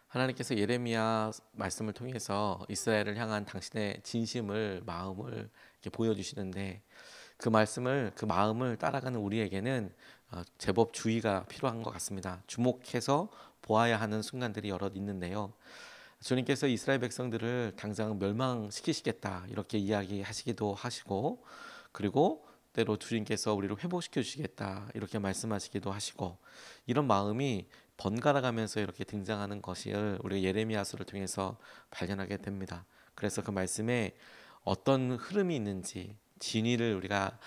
하나님께서 예레미야 말씀을 통해서 이스라엘을 향한 당신의 진심을 마음을 이렇게 보여주시는데 그 마음을 따라가는 우리에게는 제법 주의가 필요한 것 같습니다. 주목해서 보아야 하는 순간들이 여럿 있는데요. 주님께서 이스라엘 백성들을 당장 멸망시키시겠다 이렇게 이야기하시기도 하시고, 그리고 때로 주님께서 우리를 회복시켜 주시겠다 이렇게 말씀하시기도 하시고, 이런 마음이 번갈아 가면서 이렇게 등장하는 것을 우리가 예레미야서를 통해서 발견하게 됩니다. 그래서 그 말씀에 어떤 흐름이 있는지 진위를 우리가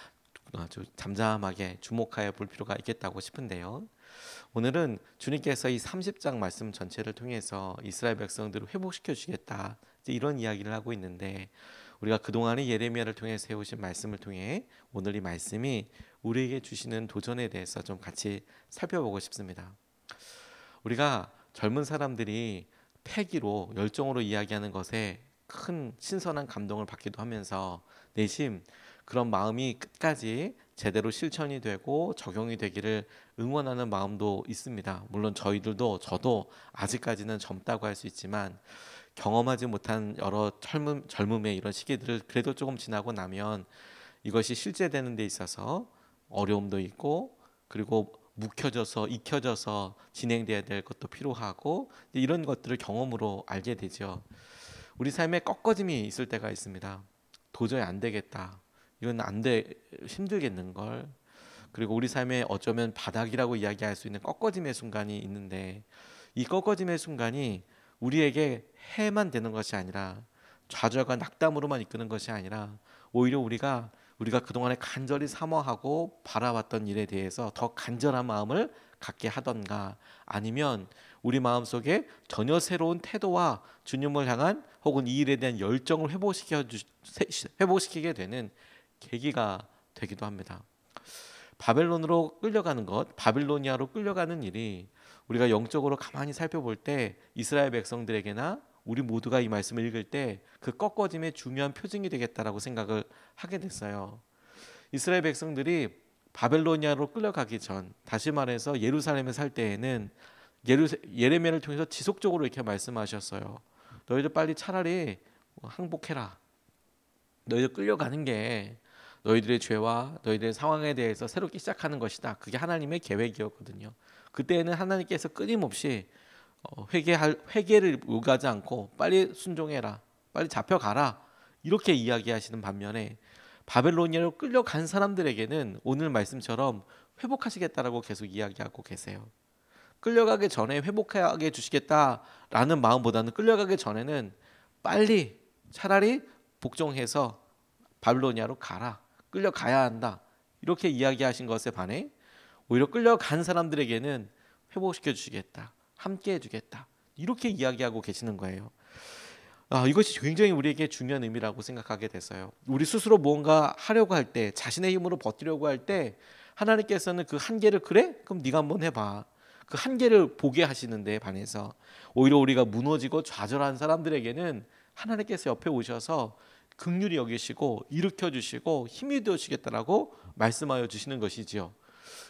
아주 잠잠하게 주목하여 볼 필요가 있겠다고 싶은데요. 오늘은 주님께서 이 30장 말씀 전체를 통해서 이스라엘 백성들을 회복시켜 주시겠다 이런 이야기를 하고 있는데, 우리가 그동안의 예레미야를 통해 세우신 말씀을 통해 오늘 이 말씀이 우리에게 주시는 도전에 대해서 좀 같이 살펴보고 싶습니다. 우리가 젊은 사람들이 패기로 열정으로 이야기하는 것에 큰 신선한 감동을 받기도 하면서 내심 그런 마음이 끝까지 제대로 실천이 되고 적용이 되기를 응원하는 마음도 있습니다. 물론 저도 아직까지는 젊다고 할 수 있지만 경험하지 못한 여러 젊음의 이런 시기들을 그래도 조금 지나고 나면 이것이 실제되는 데 있어서 어려움도 있고, 그리고 묵혀져서 익혀져서 진행돼야 될 것도 필요하고, 이런 것들을 경험으로 알게 되죠. 우리 삶에 꺾어짐이 있을 때가 있습니다. 도저히 안 되겠다, 이건 안 돼, 힘들겠는걸. 그리고 우리 삶에 어쩌면 바닥이라고 이야기할 수 있는 꺾어짐의 순간이 있는데, 이 꺾어짐의 순간이 우리에게 해만 되는 것이 아니라 좌절과 낙담으로만 이끄는 것이 아니라 오히려 우리가 그동안에 간절히 사모하고 바라왔던 일에 대해서 더 간절한 마음을 갖게 하던가, 아니면 우리 마음속에 전혀 새로운 태도와 주님을 향한 혹은 이 일에 대한 열정을 회복시키게 되는 계기가 되기도 합니다. 바빌로니아로 끌려가는 일이 우리가 영적으로 가만히 살펴볼 때 이스라엘 백성들에게나 우리 모두가 이 말씀을 읽을 때 그 꺾어짐의 중요한 표징이 되겠다라고 생각을 하게 됐어요. 이스라엘 백성들이 바벨로니아로 끌려가기 전, 다시 말해서 예루살렘에 살 때에는 예레미야를 통해서 지속적으로 이렇게 말씀하셨어요. 너희들 빨리 차라리 항복해라. 너희들 끌려가는 게 너희들의 죄와 너희들의 상황에 대해서 새롭게 시작하는 것이다. 그게 하나님의 계획이었거든요. 그때는 하나님께서 끊임없이 회개를 요구하지 않고 빨리 순종해라, 빨리 잡혀가라 이렇게 이야기하시는 반면에 바벨로니아로 끌려간 사람들에게는 오늘 말씀처럼 회복하시겠다라고 계속 이야기하고 계세요. 끌려가기 전에 회복하게 주시겠다라는 마음보다는 끌려가기 전에는 빨리 차라리 복종해서 바빌로니아로 가라, 끌려가야 한다 이렇게 이야기하신 것에 반해 오히려 끌려간 사람들에게는 회복시켜 주시겠다, 함께 해주겠다 이렇게 이야기하고 계시는 거예요. 이것이 굉장히 우리에게 중요한 의미라고 생각하게 됐어요. 우리 스스로 무언가 하려고 할 때, 자신의 힘으로 버티려고 할 때 하나님께서는 그 한계를 그래? 그럼 네가 한번 해봐, 그 한계를 보게 하시는데 반해서 오히려 우리가 무너지고 좌절한 사람들에게는 하나님께서 옆에 오셔서 긍휼히 여기시고 일으켜 주시고 힘이 되어 주시겠다라고 말씀하여 주시는 것이지요.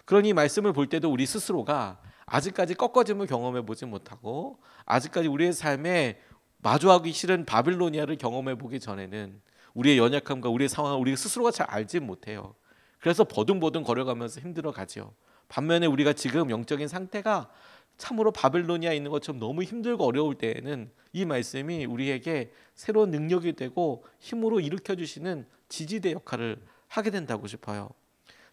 그러니 말씀을 볼 때도 우리 스스로가 아직까지 꺾어짐을 경험해 보지 못하고 아직까지 우리의 삶에 마주하기 싫은 바빌로니아를 경험해 보기 전에는 우리의 연약함과 우리의 상황을 우리 스스로가 잘 알지 못해요. 그래서 버둥버둥 걸어가면서 힘들어가죠. 반면에 우리가 지금 영적인 상태가 참으로 바빌로니아에 있는 것처럼 너무 힘들고 어려울 때에는 이 말씀이 우리에게 새로운 능력이 되고 힘으로 일으켜 주시는 지지대 역할을 하게 된다고 싶어요.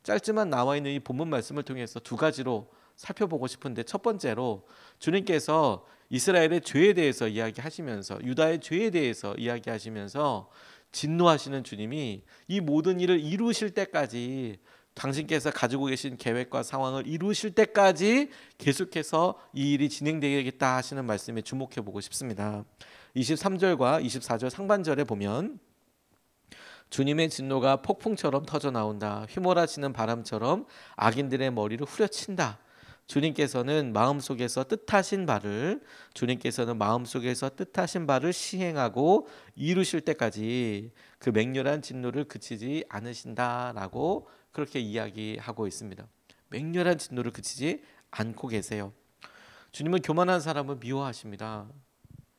짧지만 나와 있는 이 본문 말씀을 통해서 두 가지로 살펴보고 싶은데, 첫 번째로 주님께서 이스라엘의 죄에 대해서 이야기하시면서, 유다의 죄에 대해서 이야기하시면서 진노하시는 주님이 이 모든 일을 이루실 때까지, 당신께서 가지고 계신 계획과 상황을 이루실 때까지 계속해서 이 일이 진행되겠다 하시는 말씀에 주목해 보고 싶습니다. 23절과 24절 상반절에 보면 주님의 진노가 폭풍처럼 터져 나온다. 휘몰아치는 바람처럼 악인들의 머리를 후려친다. 주님께서는 마음속에서 뜻하신 바를 시행하고 이루실 때까지 그 맹렬한 진노를 그치지 않으신다라고 그렇게 이야기하고 있습니다. 맹렬한 진노를 그치지 않고 계세요. 주님은 교만한 사람을 미워하십니다.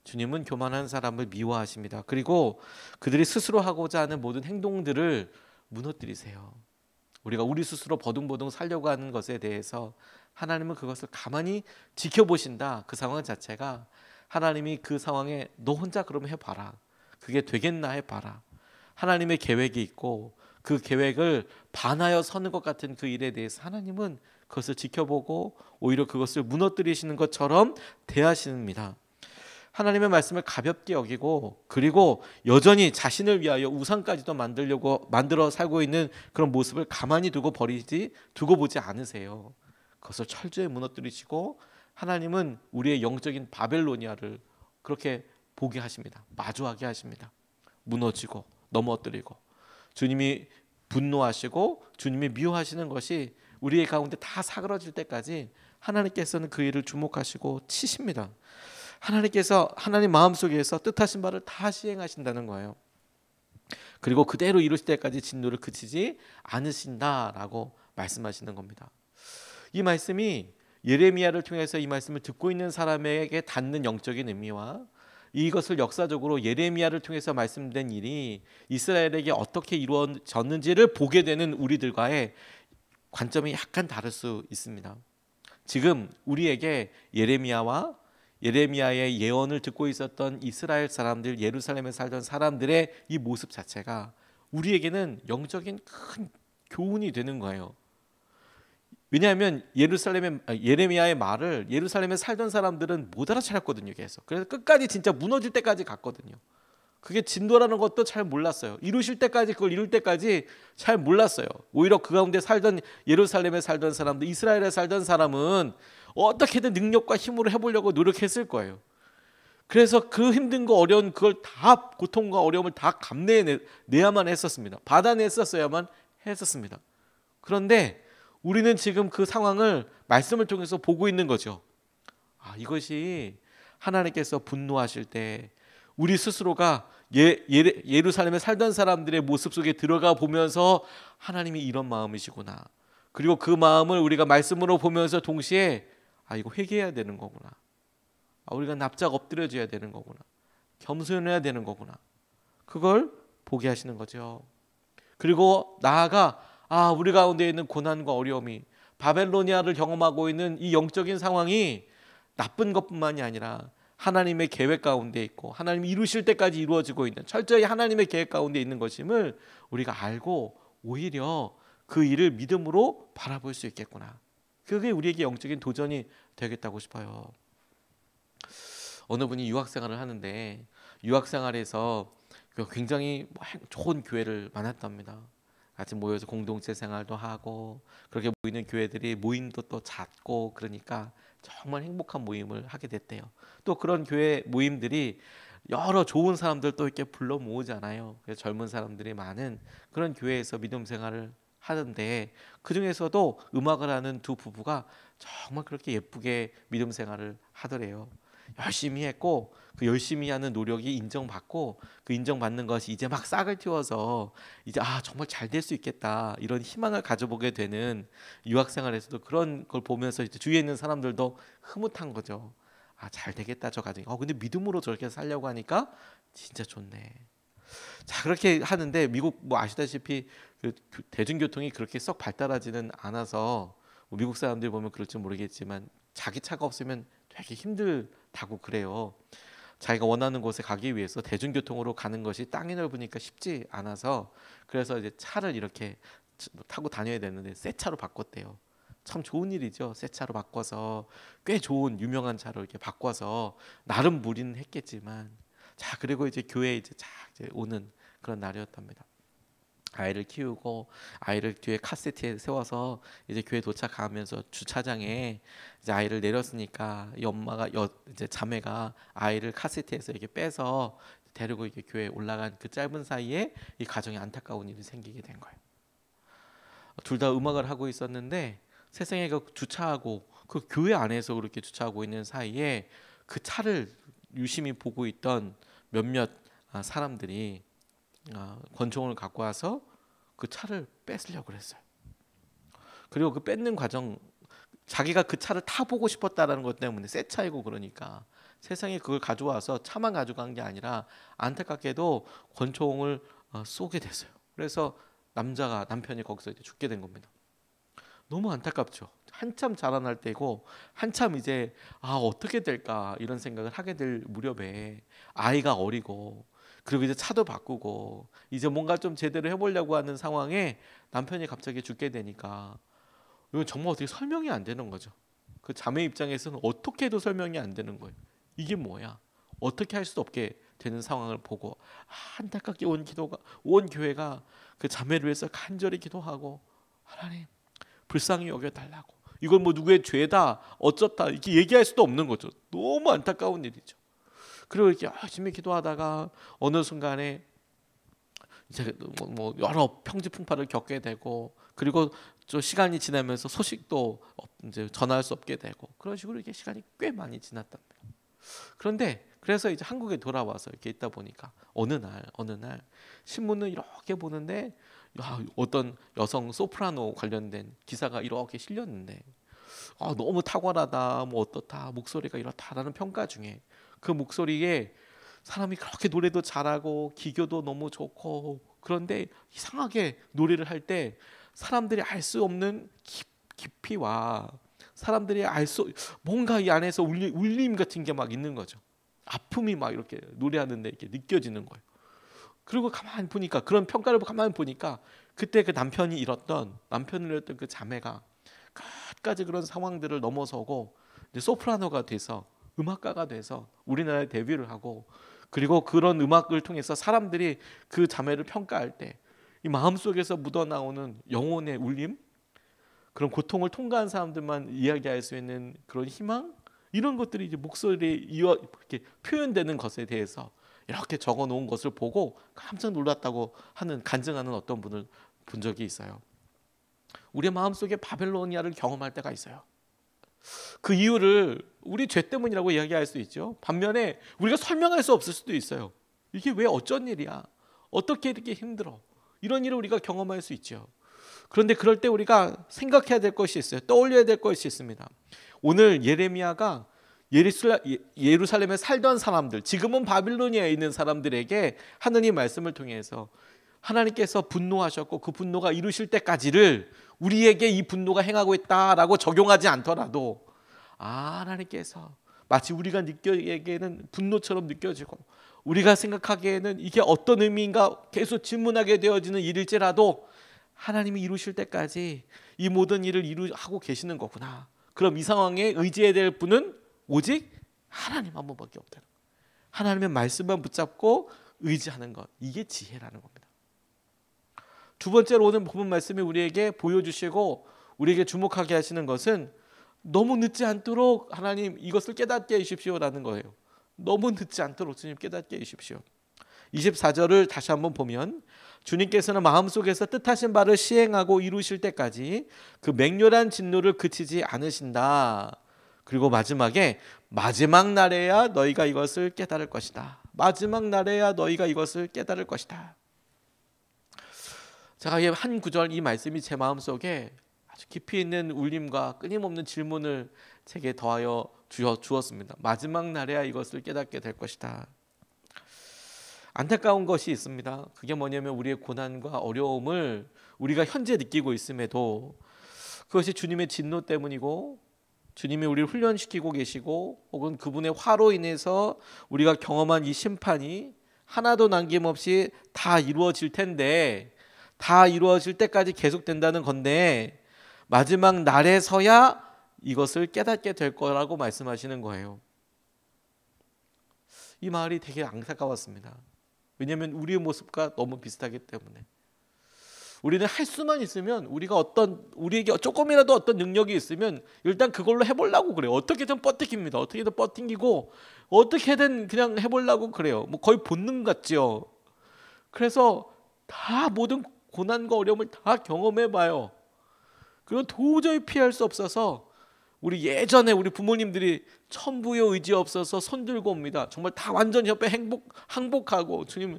주님은 교만한 사람을 미워하십니다. 그리고 그들이 스스로 하고자 하는 모든 행동들을 무너뜨리세요. 우리가 우리 스스로 버둥버둥 살려고 하는 것에 대해서 하나님은 그것을 가만히 지켜보신다. 그 상황 자체가 하나님이 그 상황에 너 혼자 그러면 해봐라. 그게 되겠나 해봐라. 하나님의 계획이 있고 그 계획을 반하여 서는 것 같은 그 일에 대해서 하나님은 그것을 지켜보고 오히려 그것을 무너뜨리시는 것처럼 대하십니다. 하나님의 말씀을 가볍게 여기고 그리고 여전히 자신을 위하여 우상까지도 만들어 살고 있는 그런 모습을 가만히 두고 보지 않으세요. 그것을 철저히 무너뜨리시고 하나님은 우리의 영적인 바벨로니아를 그렇게 보게 하십니다. 마주하게 하십니다. 무너지고 넘어뜨리고 주님이 분노하시고 주님이 미워하시는 것이 우리의 가운데 다 사그러질 때까지 하나님께서는 그 일을 주목하시고 치십니다. 하나님께서 하나님 마음속에서 뜻하신 바를 다 시행하신다는 거예요. 그리고 그대로 이루실 때까지 진노를 그치지 않으신다라고 말씀하시는 겁니다. 이 말씀이 예레미야를 통해서 이 말씀을 듣고 있는 사람에게 닿는 영적인 의미와 이것을 역사적으로 예레미야를 통해서 말씀된 일이 이스라엘에게 어떻게 이루어졌는지를 보게 되는 우리들과의 관점이 약간 다를 수 있습니다. 지금 우리에게 예레미야의 예언을 듣고 있었던 이스라엘 사람들, 예루살렘에 살던 사람들의 이 모습 자체가 우리에게는 영적인 큰 교훈이 되는 거예요. 왜냐하면 예레미야의 말을 예루살렘에 살던 사람들은 못 알아차렸거든요. 계속. 그래서 끝까지 진짜 무너질 때까지 갔거든요. 그게 진도라는 것도 잘 몰랐어요. 이루실 때까지, 그걸 이룰 때까지 잘 몰랐어요. 오히려 그 가운데 살던 예루살렘에 살던 사람들, 이스라엘에 살던 사람은 어떻게든 능력과 힘으로 해보려고 노력했을 거예요. 그래서 그 힘든 거 어려운 그걸 다 고통과 어려움을 다 감내해야만 했었습니다. 받아냈었어야만 했었습니다. 그런데 우리는 지금 그 상황을 말씀을 통해서 보고 있는 거죠. 이것이 하나님께서 분노하실 때 우리 스스로가 예루살렘에 살던 사람들의 모습 속에 들어가 보면서 하나님이 이런 마음이시구나. 그리고 그 마음을 우리가 말씀으로 보면서 동시에 이거 회개해야 되는 거구나. 우리가 납작 엎드려줘야 되는 거구나. 겸손해야 되는 거구나. 그걸 보게 하시는 거죠. 그리고 나아가 우리 가운데 있는 고난과 어려움이 바벨로니아를 경험하고 있는 이 영적인 상황이 나쁜 것뿐만이 아니라 하나님의 계획 가운데 있고 하나님이 이루실 때까지 이루어지고 있는 철저히 하나님의 계획 가운데 있는 것임을 우리가 알고 오히려 그 일을 믿음으로 바라볼 수 있겠구나. 그게 우리에게 영적인 도전이 되겠다고 싶어요. 어느 분이 유학생활을 하는데 유학생활에서 굉장히 좋은 교회를 만났답니다. 같이 모여서 공동체 생활도 하고 그렇게 모이는 교회들이 모임도 또 잦고 그러니까 정말 행복한 모임을 하게 됐대요. 또 그런 교회 모임들이 여러 좋은 사람들 또 이렇게 불러 모으잖아요. 그래서 젊은 사람들이 많은 그런 교회에서 믿음 생활을 하는데 그 중에서도 음악을 하는 두 부부가 정말 그렇게 예쁘게 믿음 생활을 하더래요. 열심히 했고 그 열심히 하는 노력이 인정받고 그 인정받는 것이 이제 막 싹을 틔워서 이제 정말 잘 될 수 있겠다 이런 희망을 가져보게 되는 유학생활에서도 그런 걸 보면서 이제 주위에 있는 사람들도 흐뭇한 거죠. 잘 되겠다 저 가정이. 근데 믿음으로 저렇게 살려고 하니까 진짜 좋네. 자 그렇게 하는데 미국 아시다시피 그 대중교통이 그렇게 썩 발달하지는 않아서 미국 사람들 보면 그럴지 모르겠지만 자기 차가 없으면 되게 힘들다고 그래요. 자기가 원하는 곳에 가기 위해서 대중교통으로 가는 것이 땅이 넓으니까 쉽지 않아서 그래서 이제 차를 이렇게 타고 다녀야 되는데 새 차로 바꿨대요. 참 좋은 일이죠. 새 차로 바꿔서 꽤 좋은 유명한 차로 이렇게 바꿔서 나름 무리는 했겠지만 자 그리고 이제 교회에 이제 오는 그런 날이었답니다. 아이를 키우고 아이를 뒤에 카세트에 세워서 이제 교회 도착하면서 주차장에 이제 아이를 내렸으니까 이 엄마가 이제 자매가 아이를 카세트에서 이렇게 빼서 데리고 이렇게 교회에 올라간 그 짧은 사이에 이 가정에 안타까운 일이 생기게 된 거예요. 둘 다 음악을 하고 있었는데 세상에 그 주차하고 그 교회 안에서 그렇게 주차하고 있는 사이에 그 차를 유심히 보고 있던 몇몇 사람들이 권총을 갖고 와서 그 차를 뺏으려고 그랬어요. 그리고 그 뺏는 과정 자기가 그 차를 타보고 싶었다라는 것 때문에 새 차이고 그러니까 세상에 그걸 가져와서 차만 가져간 게 아니라 안타깝게도 권총을 쏘게 됐어요. 그래서 남편이 거기서 이제 죽게 된 겁니다. 너무 안타깝죠. 한참 자라날 때고 한참 이제 어떻게 될까 이런 생각을 하게 될 무렵에 아이가 어리고 그리고 이제 차도 바꾸고 이제 뭔가 좀 제대로 해보려고 하는 상황에 남편이 갑자기 죽게 되니까 이건 정말 어떻게 설명이 안 되는 거죠. 그 자매 입장에서는 어떻게 해도 설명이 안 되는 거예요. 이게 뭐야? 어떻게 할 수 없게 되는 상황을 보고 안타깝게 온 교회가 그 자매를 위해서 간절히 기도하고 하나님 불쌍히 여겨달라고 이걸 뭐 누구의 죄다 어쩌다 이렇게 얘기할 수도 없는 거죠. 너무 안타까운 일이죠. 그리고 이렇게 열심히 기도하다가 어느 순간에 이제 뭐 여러 평지풍파를 겪게 되고 그리고 좀 시간이 지나면서 소식도 이제 전할 수 없게 되고 그런 식으로 이렇게 시간이 꽤 많이 지났답니다. 그런데 그래서 이제 한국에 돌아와서 이렇게 있다 보니까 어느 날 신문을 이렇게 보는데 어떤 여성 소프라노 관련된 기사가 이렇게 실렸는데 너무 탁월하다 뭐 어떻다 목소리가 이렇다라는 평가 중에 그 목소리에 사람이 그렇게 노래도 잘하고 기교도 너무 좋고 그런데 이상하게 노래를 할 때 사람들이 알 수 없는 깊이와 사람들이 뭔가 이 안에서 울림 같은 게 막 있는 거죠. 아픔이 막 이렇게 노래하는데 이렇게 느껴지는 거예요. 그리고 가만히 보니까 그런 평가를 가만히 보니까 그때 그 남편을 잃었던 그 자매가 끝까지 그런 상황들을 넘어서고 이제 소프라노가 돼서 음악가가 돼서 우리나라에 데뷔를 하고 그리고 그런 음악을 통해서 사람들이 그 자매를 평가할 때 이 마음속에서 묻어나오는 영혼의 울림 그런 고통을 통과한 사람들만 이야기할 수 있는 그런 희망 이런 것들이 이제 목소리에 이렇게 표현되는 것에 대해서 이렇게 적어 놓은 것을 보고 깜짝 놀랐다고 하는 간증하는 어떤 분을 본 적이 있어요. 우리의 마음속에 바벨로니아를 경험할 때가 있어요. 그 이유를 우리 죄 때문이라고 이야기할 수 있죠. 반면에 우리가 설명할 수 없을 수도 있어요. 이게 왜 어쩐 일이야? 어떻게 이렇게 힘들어? 이런 일을 우리가 경험할 수 있죠. 그런데 그럴 때 우리가 생각해야 될 것이 있어요. 떠올려야 될 것이 있습니다. 오늘 예레미야가 예루살렘에 살던 사람들, 지금은 바빌로니아에 있는 사람들에게 하느님 말씀을 통해서 하나님께서 분노하셨고 그 분노가 이루실 때까지를 우리에게 이 분노가 행하고 있다라고 적용하지 않더라도 하나님께서 마치 우리가 느끼기에는 분노처럼 느껴지고 우리가 생각하기에는 이게 어떤 의미인가 계속 질문하게 되어지는 일일지라도 하나님이 이루실 때까지 이 모든 일을 하고 계시는 거구나. 그럼 이 상황에 의지해야 될 분은 오직 하나님 한 분밖에 없다는 거예요. 하나님의 말씀만 붙잡고 의지하는 것, 이게 지혜라는 겁니다. 두 번째로 오늘 본문 말씀이 우리에게 보여주시고 우리에게 주목하게 하시는 것은 너무 늦지 않도록 하나님 이것을 깨닫게 해주십시오라는 거예요. 너무 늦지 않도록 주님 깨닫게 해주십시오. 24절을 다시 한번 보면 주님께서는 마음속에서 뜻하신 바를 시행하고 이루실 때까지 그 맹렬한 진노를 그치지 않으신다. 그리고 마지막에 마지막 날에야 너희가 이것을 깨달을 것이다. 마지막 날에야 너희가 이것을 깨달을 것이다. 제가 한 구절 이 말씀이 제 마음속에 아주 깊이 있는 울림과 끊임없는 질문을 제게 더하여 주었습니다. 마지막 날에야 이것을 깨닫게 될 것이다. 안타까운 것이 있습니다. 그게 뭐냐면 우리의 고난과 어려움을 우리가 현재 느끼고 있음에도 그것이 주님의 진노 때문이고 주님이 우리를 훈련시키고 계시고 혹은 그분의 화로 인해서 우리가 경험한 이 심판이 하나도 남김없이 다 이루어질 텐데 다 이루어질 때까지 계속된다는 건데 마지막 날에서야 이것을 깨닫게 될 거라고 말씀하시는 거예요. 이 말이 되게 안타까웠습니다. 왜냐하면 우리의 모습과 너무 비슷하기 때문에 우리는 할 수만 있으면 우리에게 조금이라도 어떤 능력이 있으면 일단 그걸로 해보려고 그래요. 어떻게든 버티깁니다. 어떻게든 버티기고 어떻게든 그냥 해보려고 그래요. 뭐 거의 본능 같죠. 그래서 다 모든 고난과 어려움을 다 경험해봐요. 그리고 도저히 피할 수 없어서 우리 예전에 우리 부모님들이 천부의 의지 없어서 손 들고 옵니다. 정말 다 완전 옆에 항복하고 주님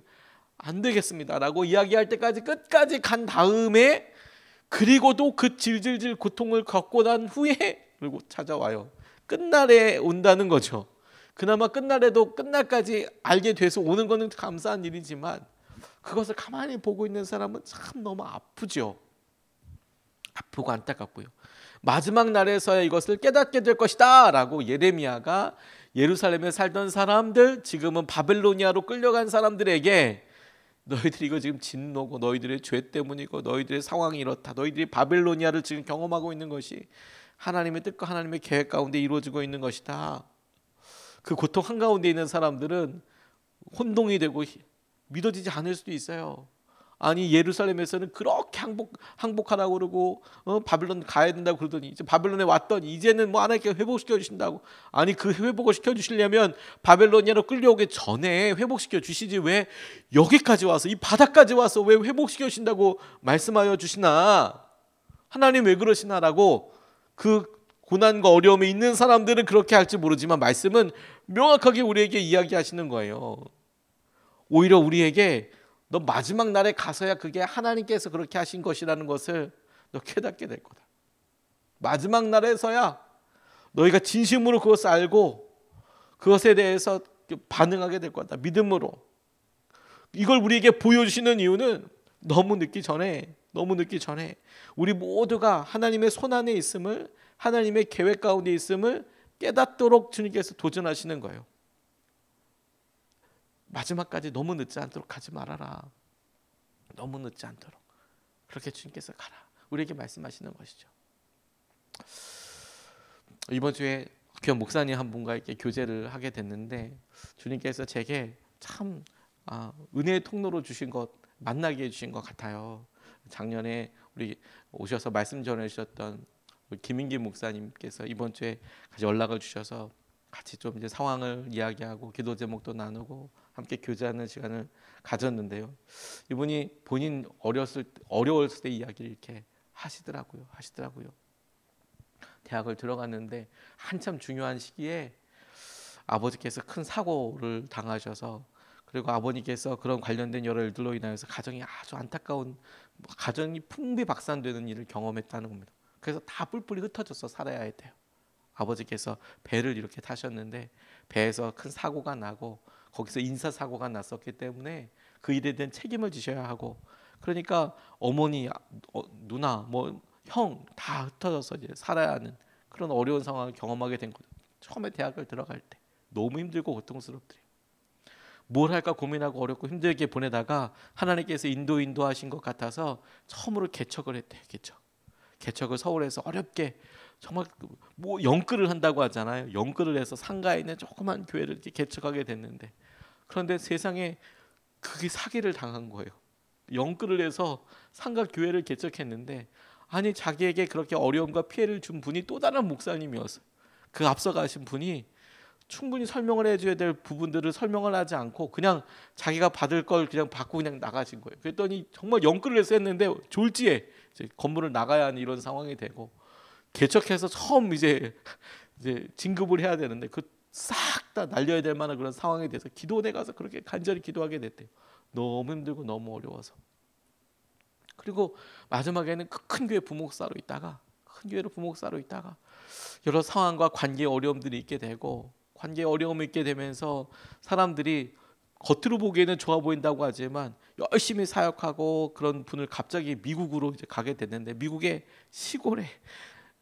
안 되겠습니다 라고 이야기할 때까지 끝까지 간 다음에 그리고도 그 질질질 고통을 겪고 난 후에 그리고 찾아와요. 끝날에 온다는 거죠. 그나마 끝날에도 끝날까지 알게 돼서 오는 거는 감사한 일이지만 그것을 가만히 보고 있는 사람은 참 너무 아프죠. 아프고 안타깝고요. 마지막 날에서야 이것을 깨닫게 될 것이다 라고 예레미야가 예루살렘에 살던 사람들, 지금은 바벨로니아로 끌려간 사람들에게 너희들이 이거 지금 진노고 너희들의 죄 때문이고 너희들의 상황이 이렇다, 너희들이 바벨로니아를 지금 경험하고 있는 것이 하나님의 뜻과 하나님의 계획 가운데 이루어지고 있는 것이다. 그 고통 한가운데 있는 사람들은 혼동이 되고 믿어지지 않을 수도 있어요. 아니 예루살렘에서는 그렇게 항복하라고 그러고 바벨론 가야 된다고 그러더니 이제 바벨론에 왔더니 이제는 뭐 하나님께 회복시켜 주신다고. 아니 그 회복을 시켜 주시려면 바벨로니아로 끌려오기 전에 회복시켜 주시지 왜 여기까지 와서 이 바닥까지 와서 왜 회복시켜 주신다고 말씀하여 주시나. 하나님 왜 그러시나라고 그 고난과 어려움에 있는 사람들은 그렇게 할지 모르지만 말씀은 명확하게 우리에게 이야기하시는 거예요. 오히려 우리에게 너 마지막 날에 가서야 그게 하나님께서 그렇게 하신 것이라는 것을 너 깨닫게 될 거다. 마지막 날에서야 너희가 진심으로 그것을 알고 그것에 대해서 반응하게 될 거다. 믿음으로. 이걸 우리에게 보여주시는 이유는 너무 늦기 전에 우리 모두가 하나님의 손안에 있음을, 하나님의 계획 가운데 있음을 깨닫도록 주님께서 도전하시는 거예요. 마지막까지 너무 늦지 않도록 하지 말아라. 너무 늦지 않도록 그렇게 주님께서 가라. 우리에게 말씀하시는 것이죠. 이번 주에 귀한 목사님 한 분과 이렇게 교제를 하게 됐는데 주님께서 제게 참 은혜의 통로로 주신 것, 만나게 해주신 것 같아요. 작년에 우리 오셔서 말씀 전해주셨던 김인기 목사님께서 이번 주에 같이 연락을 주셔서 같이 좀 이제 상황을 이야기하고 기도 제목도 나누고 함께 교제하는 시간을 가졌는데요. 이분이 본인 어려웠을 때 이야기를 이렇게 하시더라고요. 대학을 들어갔는데 한참 중요한 시기에 아버지께서 큰 사고를 당하셔서, 그리고 아버님께서 그런 관련된 여러 일들로 인하여서 가정이 아주 안타까운, 가정이 풍비박산되는 일을 경험했다는 겁니다. 그래서 다 뿔뿔이 흩어져서 살아야 돼요. 아버지께서 배를 이렇게 타셨는데 배에서 큰 사고가 나고 거기서 인사사고가 났었기 때문에 그 일에 대한 책임을 지셔야 하고, 그러니까 어머니, 누나, 뭐 형 다 흩어져서 이제 살아야 하는 그런 어려운 상황을 경험하게 된 거죠. 처음에 대학을 들어갈 때 너무 힘들고 고통스럽더래요. 뭘 할까 고민하고 어렵고 힘들게 보내다가 하나님께서 인도하신 것 같아서 처음으로 개척을 했대요. 개척을 서울에서 어렵게 정말 뭐 영끌을 한다고 하잖아요. 영끌을 해서 상가에 있는 조그만 교회를 이렇게 개척하게 됐는데, 그런데 세상에 그게 사기를 당한 거예요. 영끌을 해서 상가 교회를 개척했는데 아니 자기에게 그렇게 어려움과 피해를 준 분이 또 다른 목사님이었어요. 그 앞서 가신 분이 충분히 설명을 해줘야 될 부분들을 설명을 하지 않고 그냥 자기가 받을 걸 그냥 받고 그냥 나가신 거예요. 그랬더니 정말 영끌을 해서 했는데 졸지에 이제 건물을 나가야 하는 이런 상황이 되고, 개척해서 처음 이제 진급을 해야 되는데 그 싹 다 날려야 될 만한 그런 상황이 돼서 기도원에 가서 그렇게 간절히 기도하게 됐대요. 너무 힘들고 너무 어려워서. 그리고 마지막에는 큰 교회 부목사로 있다가 여러 상황과 관계의 어려움들이 있게 되고, 관계의 어려움이 있게 되면서 사람들이 겉으로 보기에는 좋아 보인다고 하지만 열심히 사역하고 그런 분을 갑자기 미국으로 이제 가게 됐는데, 미국의 시골에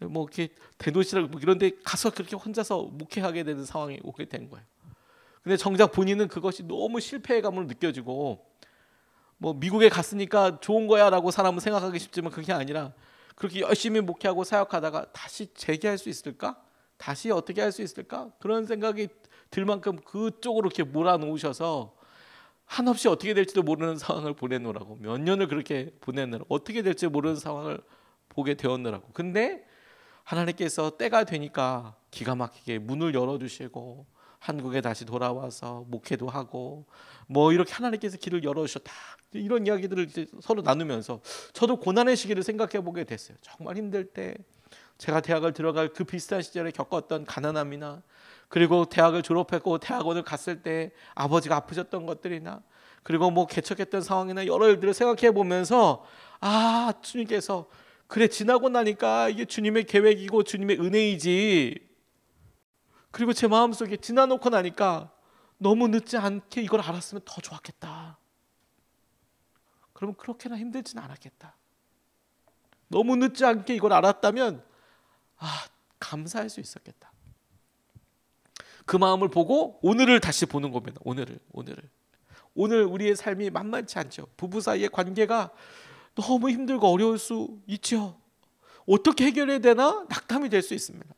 뭐 이렇게 대도시락 뭐 이런 데 가서 그렇게 혼자서 목회하게 되는 상황이 오게 된 거예요. 근데 정작 본인은 그것이 너무 실패감으로 느껴지고, 뭐 미국에 갔으니까 좋은 거야라고 사람은 생각하기 쉽지만 그게 아니라 그렇게 열심히 목회하고 사역하다가 다시 재기할 수 있을까? 다시 어떻게 할 수 있을까? 그런 생각이 들 만큼 그쪽으로 이렇게 몰아놓으셔서 한없이 어떻게 될지도 모르는 상황을 보내느라고, 몇 년을 그렇게 보내느라고, 어떻게 될지 모르는 상황을 보게 되었느라고. 근데 하나님께서 때가 되니까 기가 막히게 문을 열어주시고 한국에 다시 돌아와서 목회도 하고 뭐 이렇게 하나님께서 길을 열어주셨다, 이런 이야기들을 이제 서로 나누면서 저도 고난의 시기를 생각해 보게 됐어요. 정말 힘들 때 제가 대학을 들어갈 그 비슷한 시절에 겪었던 가난함이나, 그리고 대학을 졸업했고 대학원을 갔을 때 아버지가 아프셨던 것들이나, 그리고 뭐 개척했던 상황이나 여러 일들을 생각해 보면서 주님께서 그래, 지나고 나니까 이게 주님의 계획이고 주님의 은혜이지. 그리고 제 마음속에 지나놓고 나니까 너무 늦지 않게 이걸 알았으면 더 좋았겠다. 그러면 그렇게나 힘들진 않았겠다. 너무 늦지 않게 이걸 알았다면 감사할 수 있었겠다. 그 마음을 보고 오늘을 다시 보는 겁니다. 오늘 우리의 삶이 만만치 않죠. 부부 사이의 관계가 너무 힘들고 어려울 수 있죠. 어떻게 해결해야 되나 낙담이 될 수 있습니다.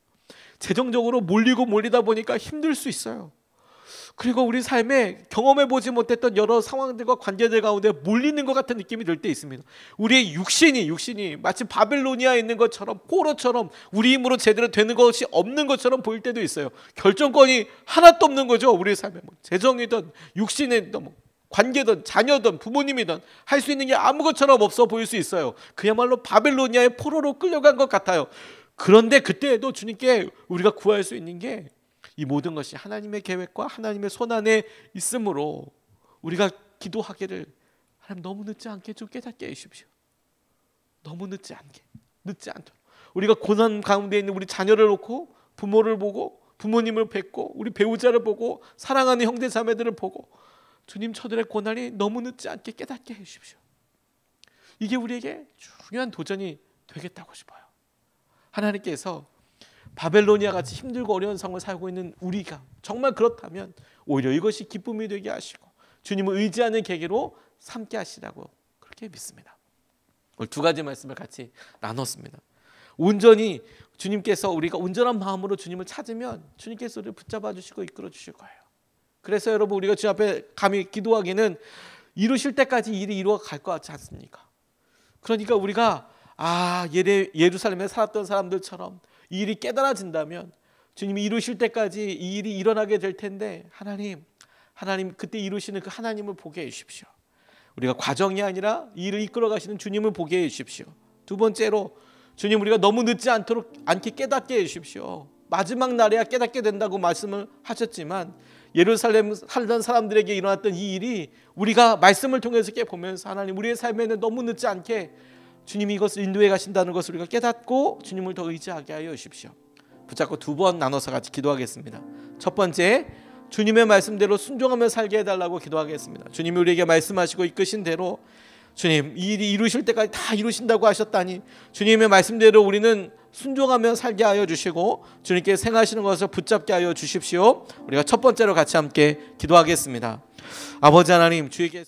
재정적으로 몰리다 보니까 힘들 수 있어요. 그리고 우리 삶에 경험해보지 못했던 여러 상황들과 관계들 가운데 몰리는 것 같은 느낌이 들 때 있습니다. 우리의 육신이 마치 바벨로니아에 있는 것처럼, 포로처럼 우리 힘으로 제대로 되는 것이 없는 것처럼 보일 때도 있어요. 결정권이 하나도 없는 거죠. 우리 삶에 재정이든 육신이든 관계든 자녀든 부모님이든 할 수 있는 게 아무것처럼 없어 보일 수 있어요. 그야말로 바벨로니아의 포로로 끌려간 것 같아요. 그런데 그때에도 주님께 우리가 구할 수 있는 게 이 모든 것이 하나님의 계획과 하나님의 손안에 있으므로 우리가 기도하기를, 하나님 너무 늦지 않게 좀 깨닫게 해주십시오. 너무 늦지 않도록 우리가 고난 가운데 있는 우리 자녀를 놓고 부모를 보고 부모님을 뵙고 우리 배우자를 보고 사랑하는 형제 자매들을 보고 주님, 저들의 고난이 너무 늦지 않게 깨닫게 해주십시오. 이게 우리에게 중요한 도전이 되겠다고 싶어요. 하나님께서 바벨로니아 같이 힘들고 어려운 상황을 살고 있는 우리가 정말 그렇다면 오히려 이것이 기쁨이 되게 하시고 주님을 의지하는 계기로 삼게 하시라고 그렇게 믿습니다. 오늘 두 가지 말씀을 같이 나눴습니다. 온전히 주님께서, 우리가 온전한 마음으로 주님을 찾으면 주님께서 우리를 붙잡아 주시고 이끌어 주실 거예요. 그래서 여러분, 우리가 주 앞에 감히 기도하기는 이루실 때까지 일이 이루어 갈 것 같지 않습니까? 그러니까 우리가 예루살렘에 살았던 사람들처럼 이 일이 깨달아진다면 주님이 이루실 때까지 이 일이 일어나게 될 텐데, 하나님 그때 이루시는 그 하나님을 보게 해주십시오. 우리가 과정이 아니라 이 일을 이끌어 가시는 주님을 보게 해주십시오. 두 번째로, 주님, 우리가 너무 늦지 않게 깨닫게 해주십시오. 마지막 날에야 깨닫게 된다고 말씀을 하셨지만 예루살렘 살던 사람들에게 일어났던 이 일이 우리가 말씀을 통해서 깨보면서 하나님, 우리의 삶에는 너무 늦지 않게 주님이 이것을 인도해 가신다는 것을 우리가 깨닫고 주님을 더 의지하게 하여 주십시오. 붙잡고 두 번 나눠서 같이 기도하겠습니다. 첫 번째, 주님의 말씀대로 순종하며 살게 해달라고 기도하겠습니다. 주님이 우리에게 말씀하시고 이끄신 대로 주님, 이 일이 이루실 때까지 다 이루신다고 하셨다니 주님의 말씀대로 우리는 순종하며 살게 하여 주시고 주님께 생하시는 것을 붙잡게 하여 주십시오. 우리가 첫 번째로 같이 함께 기도하겠습니다. 아버지 하나님, 주에게